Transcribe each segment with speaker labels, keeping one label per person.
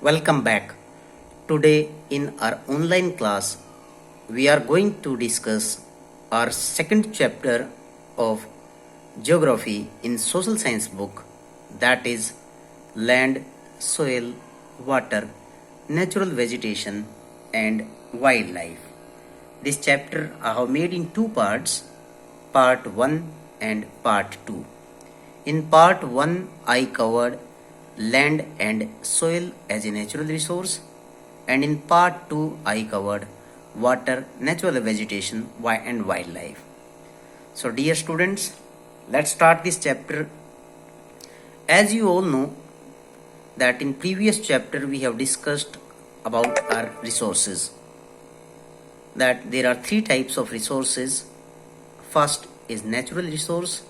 Speaker 1: Welcome back. Today, in our online class, we are going to discuss our second chapter of geography in social science book, that is land, soil, water, natural vegetation, and wildlife. This chapter I have made in two parts, part 1 and part 2. In part 1, I covered land and soil as a natural resource, and in part 2, I covered water, natural vegetation, and wildlife. So, dear students, let's start this chapter. As you all know, that in previous chapter we have discussed about our resources, that there are three types of resources. First is natural resource,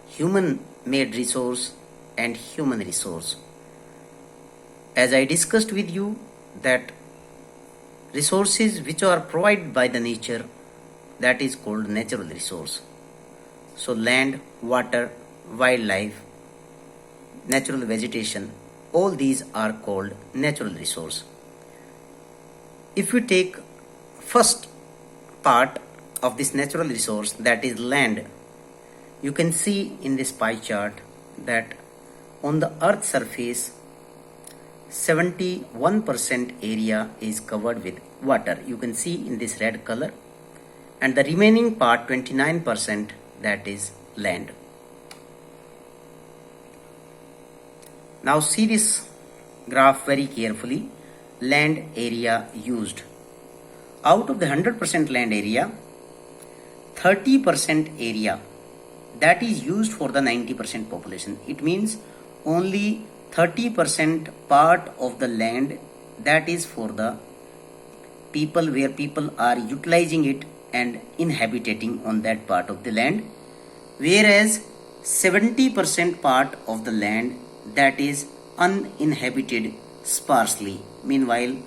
Speaker 1: human made resource, and human resource. As I discussed with you, that resources which are provided by the nature, that is called natural resource. So land, water, wildlife, natural vegetation, all these are called natural resource. If we take first part of this natural resource, that is land, you can see in this pie chart that on the earth surface 71% area is covered with water. You can see in this red color, and the remaining part 29%, that is land. Now see this graph very carefully. Land area used. Out of the 100% land area, 30% area that is used for the 90% population. It means only 30% part of the land that is for the people, where people are utilizing it and inhabiting on that part of the land, whereas 70% part of the land that is uninhabited sparsely. Meanwhile,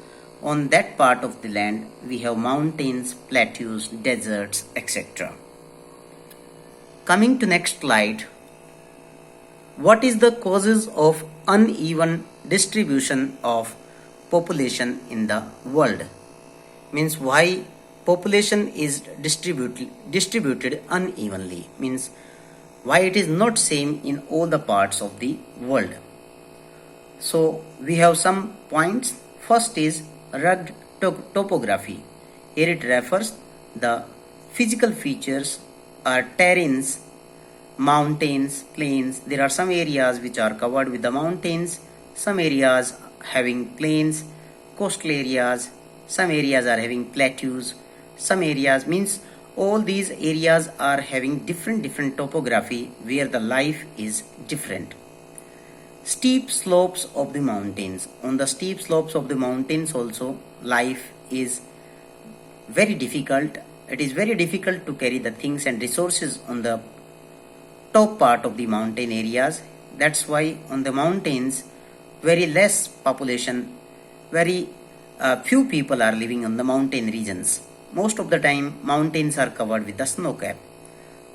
Speaker 1: on that part of the land we have mountains, plateaus, deserts, etc. Coming to next slide, what is the causes of uneven distribution of population in the world? Means why population is distributed unevenly, means why it is not same in all the parts of the world. So we have some points. First is rugged topography. Here it refers the physical features are terrains, mountains, plains. There are some areas which are covered with the mountains, some areas having plains, coastal areas, some areas are having plateaus, some areas, means all these areas are having different topography where the life is different. Steep slopes of the mountains. On the steep slopes of the mountains also life is very difficult. It is very difficult to carry the things and resources on the top part of the mountain areas. That's why on the mountains very less population, very few people are living on the mountain regions. Most of the time mountains are covered with the snow cap.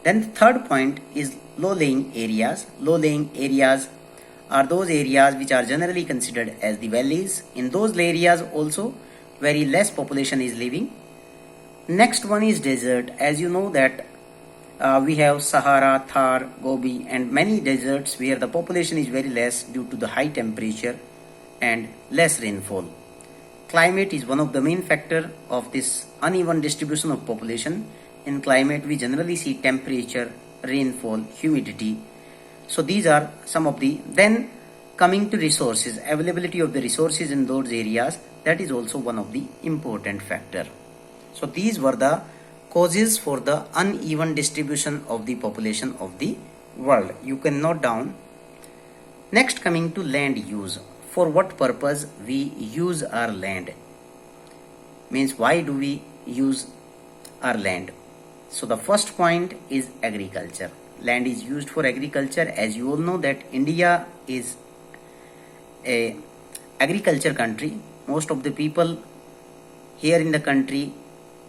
Speaker 1: Then the third point is low-lying areas. Low-lying areas are those areas which are generally considered as the valleys. In those areas also very less population is living. Next one is desert. As you know that we have Sahara, Thar, Gobi and many deserts where the population is very less due to the high temperature and less rainfall. Climate is one of the main factor of this uneven distribution of population. In climate we generally see temperature, rainfall, humidity. So these are some of the. Then coming to resources, availability of the resources in those areas, that is also one of the important factor. So these were the causes for the uneven distribution of the population of the world. You can note down. Next, coming to land use. For what purpose we use our land? Means why do we use our land? So the first point is agriculture. Land is used for agriculture. As you all know that India is a agriculture country. Most of the people here in the country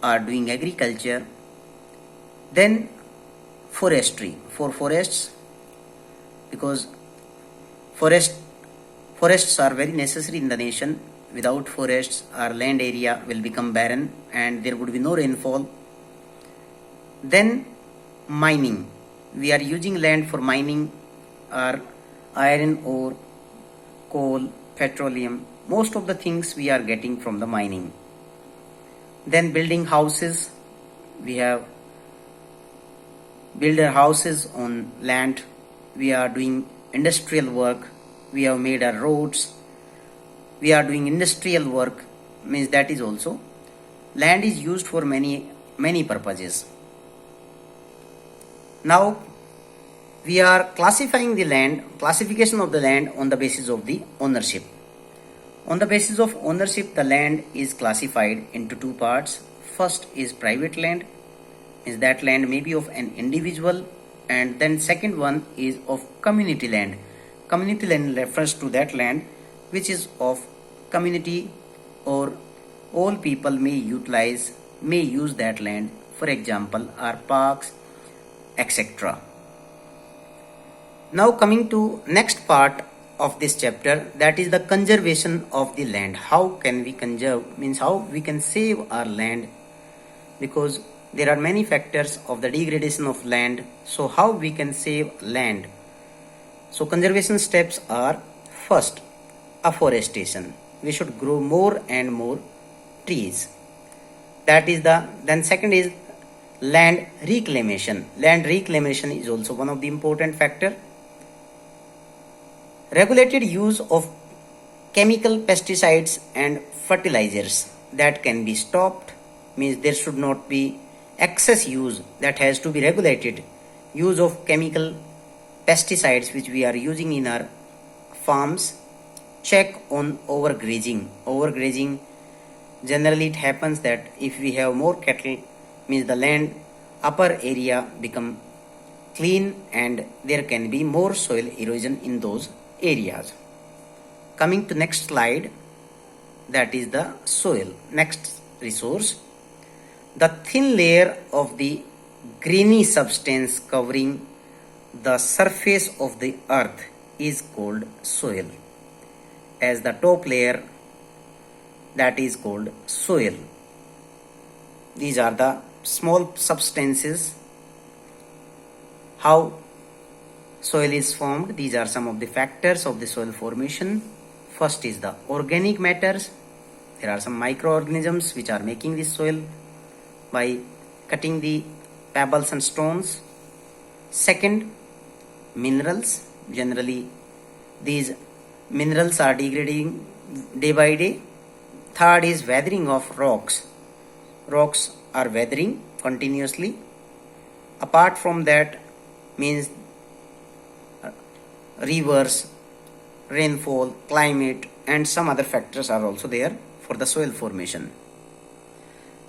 Speaker 1: are doing agriculture. Then forestry, for forests, because Forests are very necessary in the nation. Without forests, our land area will become barren and there would be no rainfall. Then mining. We are using land for mining our iron ore, coal, petroleum. Most of the things we are getting from the mining. Then building houses. We have built our houses on land. We are doing industrial work. We have made our roads. We are doing industrial work. Means that is also land is used for many purposes. Now we are classifying the land, classification of the land on the basis of the ownership. On the basis of ownership, the land is classified into two parts. First is private land, means that land may be of an individual, and then second one is of community land. Community land refers to that land which is of community, or all people may use that land. For example, our parks, etc. Now coming to next part of this chapter, that is the conservation of the land. How can we conserve, means how we can save our land, because there are many factors of the degradation of land. So how we can save land? So conservation steps are: first, afforestation. We should grow more and more trees. Then second is land reclamation. Land reclamation is also one of the important factor. Regulated use of chemical pesticides and fertilizers, that can be stopped, means there should not be excess use, that has to be regulated. Use of chemical pesticides which we are using in our farms. Check on overgrazing. Generally it happens that if we have more cattle, means the land upper area become clean and there can be more soil erosion in those areas. Coming to next slide, that is the soil, next resource. The thin layer of the grainy substance covering the surface of the earth is called soil, as the top layer, that is called soil. These are the small substances. How soil is formed? These are some of the factors of the soil formation. First is the organic matters. There are some microorganisms which are making this soil by cutting the pebbles and stones. Second, minerals. Generally these minerals are degrading day by day. Third is weathering of rocks. Rocks are weathering continuously. Apart from that, means rivers, rainfall, climate, and some other factors are also there for the soil formation.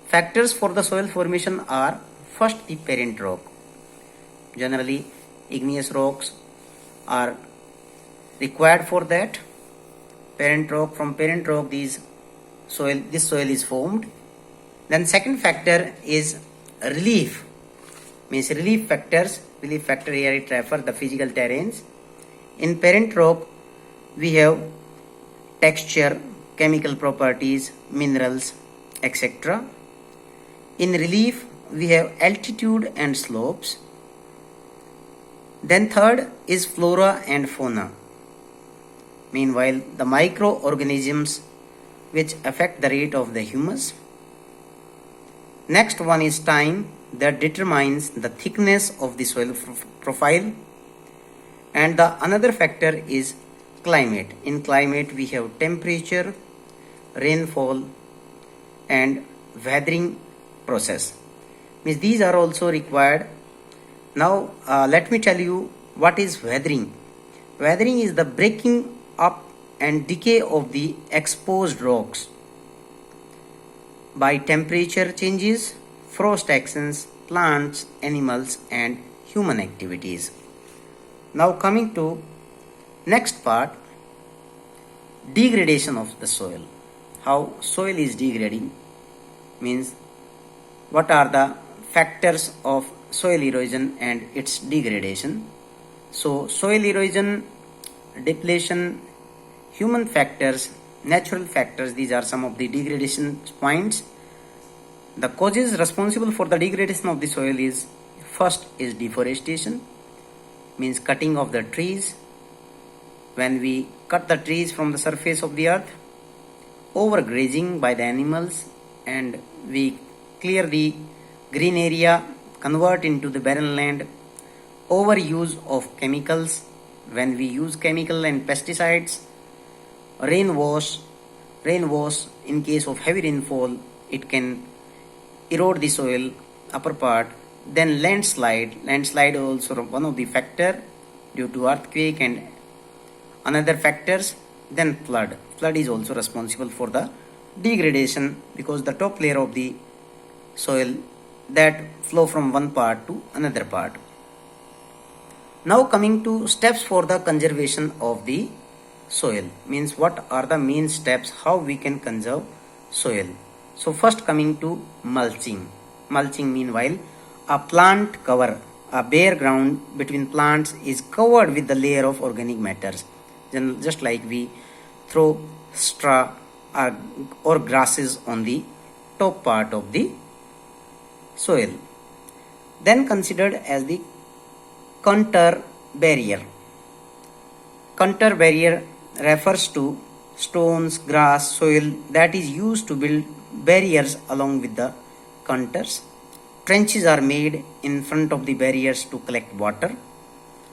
Speaker 1: Factors for the soil formation are: first, the parent rock. Generally igneous rocks are required for that. From parent rock this soil is formed. Then second factor is relief, means relief factors. Relief factor here it refers the physical terrains. In parent rock we have texture, chemical properties, minerals, etc. In relief we have altitude and slopes. Then third is flora and fauna. Meanwhile, the microorganisms which affect the rate of the humus. Next one is time, that determines the thickness of the soil profile. And the another factor is climate. In climate we have temperature, rainfall, and weathering process. Means these are also required. Now let me tell you what is weathering. Weathering is the breaking up and decay of the exposed rocks by temperature changes, frost actions, plants, animals, and human activities. Now coming to next part, degradation of the soil. How soil is degrading, means what are the factors of soil erosion and its degradation. So soil erosion, depletion, human factors, natural factors, these are some of the degradation points. The causes responsible for the degradation of the soil is, first is deforestation, means cutting of the trees. When we cut the trees from the surface of the earth, overgrazing by the animals, and we clear the green area, convert into the barren land, overuse of chemicals. When we use chemical and pesticides, rainwash in case of heavy rainfall, it can erode the soil upper part. Then landslide is also one of the factor due to earthquake and another factors. Then flood is also responsible for the degradation, because the top layer of the soil that flow from one part to another part. Now coming to steps for the conservation of the soil, means what are the main steps how we can conserve soil. So first coming to mulching. Mulching meanwhile a plant cover, a bare ground between plants is covered with the layer of organic matters. Then just like we throw straw or grasses on the top part of the soil. Then considered as the contour barrier. Contour barrier refers to stones, grass, soil that is used to build barriers along with the contours. Trenches are made in front of the barriers to collect water,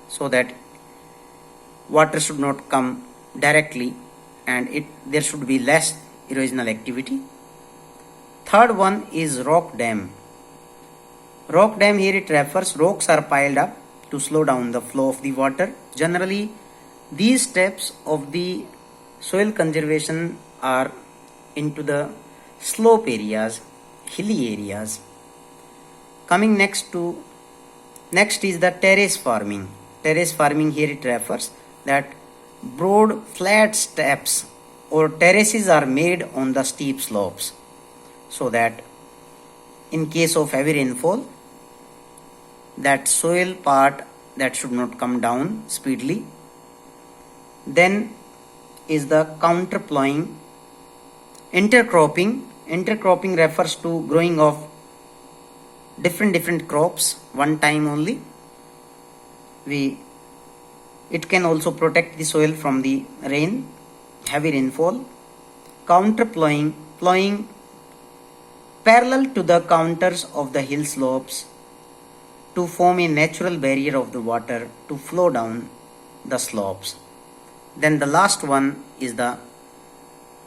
Speaker 1: so that water should not come directly and there should be less erosional activity. Third one is rock dam. Rock dam, here it refers rocks are piled up to slow down the flow of the water. Generally, these steps of the soil conservation are into the slope areas, hilly areas. Coming next is the terrace farming. Terrace farming, here it refers that broad flat steps or terraces are made on the steep slopes, so that in case of heavy rainfall, that soil part that should not come down speedily. Then is the counter plowing. Intercropping refers to growing of different crops one time only. It can also protect the soil from the heavy rainfall. Counter plowing parallel to the counters of the hill slopes to form a natural barrier of the water to flow down the slopes. Then the last one is the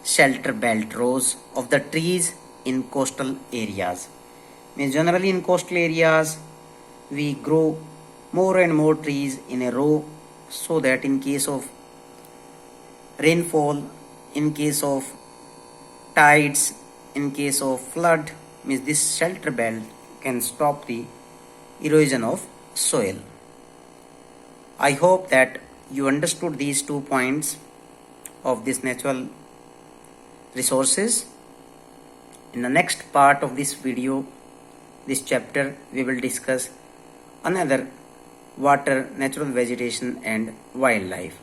Speaker 1: shelter belt rows of the trees in coastal areas. Means generally in coastal areas we grow more and more trees in a row, so that in case of rainfall, in case of tides, in case of flood, means this shelter belt can stop the erosion of soil. I hope that you understood these 2 points of this natural resources. In the next part of this video, this chapter, we will discuss another water, natural vegetation and wildlife.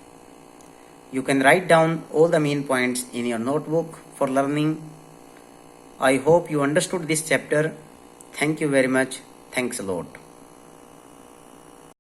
Speaker 1: You can write down all the main points in your notebook for learning. I hope you understood this chapter. Thank you very much. Thanks a lot.